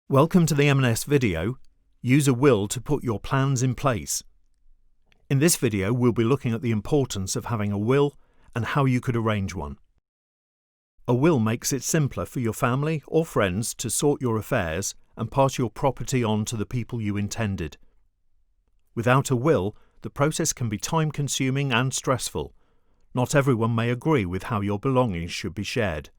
Welcome to the M&S video, Use a Will to Put Your Plans in Place. In this video we'll be looking at the importance of having a will and how you could arrange one. A will makes it simpler for your family or friends to sort your affairs and pass your property on to the people you intended. Without a will, the process can be time-consuming and stressful. Not everyone may agree with how your belongings should be shared.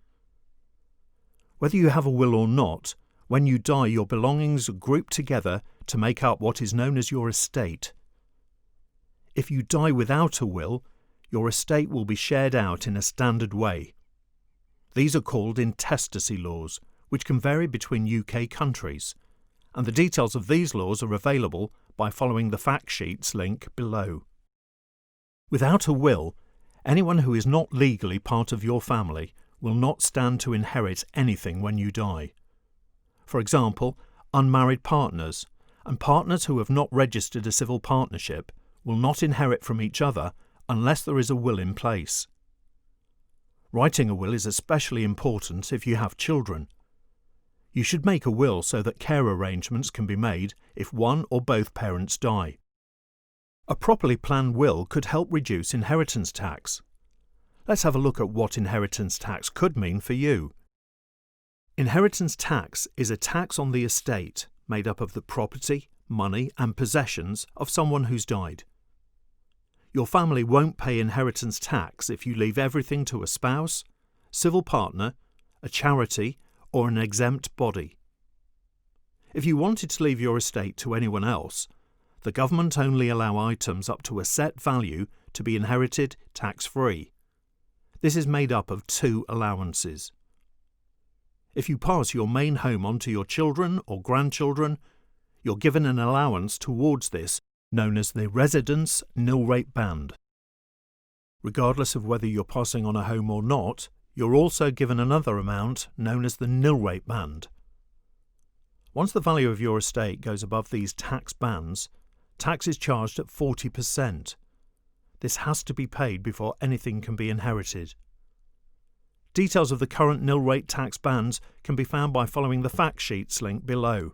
Whether you have a will or not, when you die, your belongings are grouped together to make up what is known as your estate. If you die without a will, your estate will be shared out in a standard way. These are called intestacy laws, which can vary between UK countries, and the details of these laws are available by following the fact sheets link below. Without a will, anyone who is not legally part of your family will not stand to inherit anything when you die. For example, unmarried partners and partners who have not registered a civil partnership will not inherit from each other unless there is a will in place. Writing a will is especially important if you have children. You should make a will so that care arrangements can be made if one or both parents die. A properly planned will could help reduce inheritance tax. Let's have a look at what inheritance tax could mean for you. Inheritance tax is a tax on the estate made up of the property, money and possessions of someone who's died. Your family won't pay inheritance tax if you leave everything to a spouse, civil partner, a charity or an exempt body. If you wanted to leave your estate to anyone else, the government only allow items up to a set value to be inherited tax-free. This is made up of two allowances. If you pass your main home on to your children or grandchildren, you're given an allowance towards this known as the residence nil rate band. Regardless of whether you're passing on a home or not, you're also given another amount known as the nil rate band. Once the value of your estate goes above these tax bands, tax is charged at 40%. This has to be paid before anything can be inherited. Details of the current nil rate tax bands can be found by following the fact sheets link below.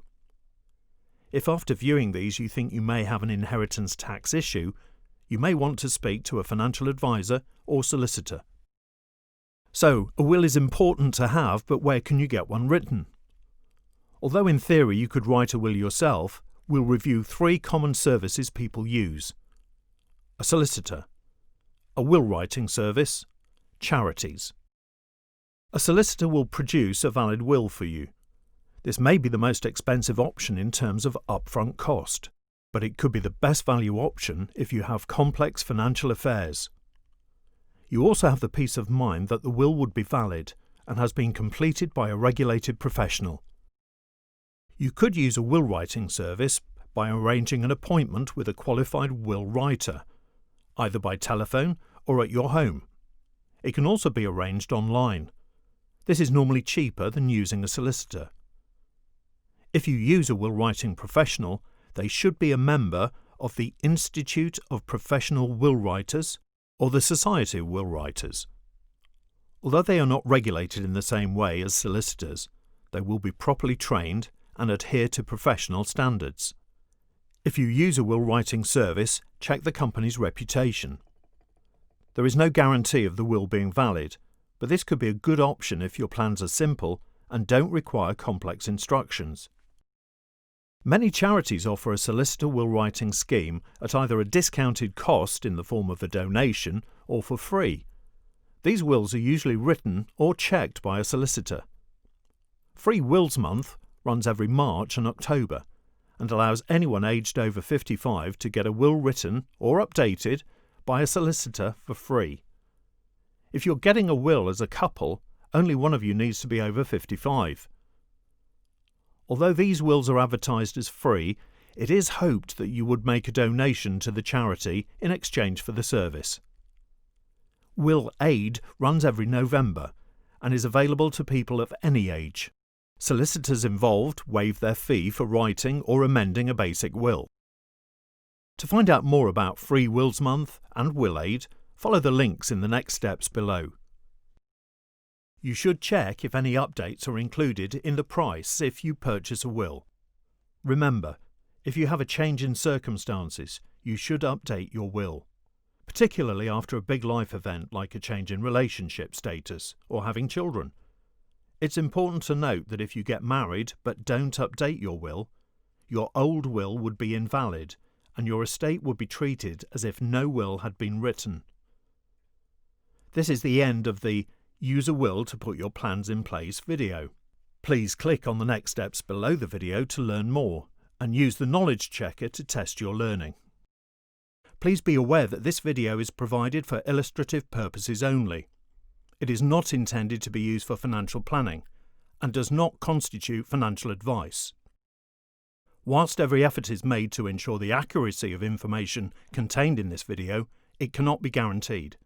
If after viewing these you think you may have an inheritance tax issue, you may want to speak to a financial advisor or solicitor. So, a will is important to have, but where can you get one written? Although in theory you could write a will yourself, we'll review three common services people use: a solicitor, a will writing service, charities. A solicitor will produce a valid will for you. This may be the most expensive option in terms of upfront cost, but it could be the best value option if you have complex financial affairs. You also have the peace of mind that the will would be valid and has been completed by a regulated professional. You could use a will writing service by arranging an appointment with a qualified will writer, either by telephone or at your home. It can also be arranged online. This is normally cheaper than using a solicitor. If you use a will writing professional, they should be a member of the Institute of Professional Will Writers or the Society of Will Writers. Although they are not regulated in the same way as solicitors, they will be properly trained and adhere to professional standards. If you use a will writing service, check the company's reputation. There is no guarantee of the will being valid, but this could be a good option if your plans are simple and don't require complex instructions. Many charities offer a solicitor will writing scheme at either a discounted cost in the form of a donation or for free. These wills are usually written or checked by a solicitor. Free Wills Month runs every March and October and allows anyone aged over 55 to get a will written or updated by a solicitor for free. If you're getting a will as a couple, only one of you needs to be over 55. Although these wills are advertised as free, it is hoped that you would make a donation to the charity in exchange for the service. Will Aid runs every November and is available to people of any age. Solicitors involved waive their fee for writing or amending a basic will. To find out more about Free Wills Month and Will Aid, follow the links in the next steps below. You should check if any updates are included in the price if you purchase a will. Remember, if you have a change in circumstances, you should update your will, particularly after a big life event like a change in relationship status or having children. It's important to note that if you get married but don't update your will, your old will would be invalid and your estate would be treated as if no will had been written. This is the end of the Use a Will to Put Your Plans in Place video. Please click on the next steps below the video to learn more and use the knowledge checker to test your learning. Please be aware that this video is provided for illustrative purposes only. It is not intended to be used for financial planning and does not constitute financial advice. Whilst every effort is made to ensure the accuracy of information contained in this video, it cannot be guaranteed.